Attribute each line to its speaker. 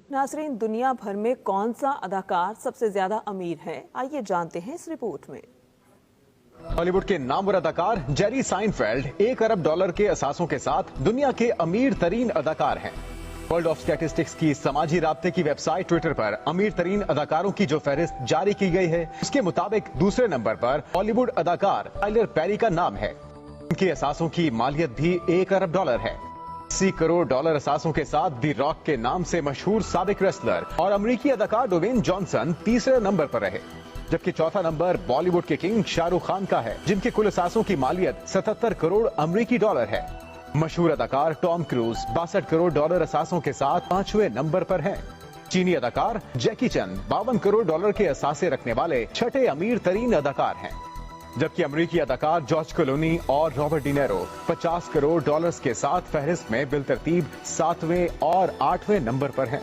Speaker 1: नाजरीन, दुनिया भर में कौन सा अदाकार सबसे ज्यादा अमीर है, आइए जानते हैं इस रिपोर्ट में।
Speaker 2: हॉलीवुड के नामवर अदाकार जेरी साइनफेल्ड $1 अरब के असासों के साथ दुनिया के अमीर तरीन अदाकार हैं। वर्ल्ड ऑफ स्टैटिस्टिक्स की समाजी राब्ते की वेबसाइट ट्विटर पर अमीर तरीन अदाकारों की जो फहरिस्त जारी की गई है, उसके मुताबिक दूसरे नंबर पर हॉलीवुड अदाकार टाइलर पेरी का नाम है। उनके असासों की मालियत भी $1 अरब है। $80 करोड़ असासों के साथ दी रॉक के नाम से मशहूर साबिक रेसलर और अमेरिकी अदाकार ड्वेन जॉनसन तीसरे नंबर पर रहे, जबकि चौथा नंबर बॉलीवुड के किंग शाहरुख खान का है, जिनके कुल असासों की मालियत $77 करोड़ अमेरिकी है। मशहूर अदाकार टॉम क्रूज $62 करोड़ असासों के साथ 5वें नंबर पर हैं। चीनी अदाकार जैकी चैन $52 करोड़ के असासे रखने वाले छठे अमीर तरीन अदाकार हैं, जबकि अमेरिकी अदाकार जॉर्ज क्लूनी और रॉबर्ट डी नीरो $50 करोड़ के साथ फहरिस्त में बिलतरतीब 7वें और 8वें नंबर पर हैं।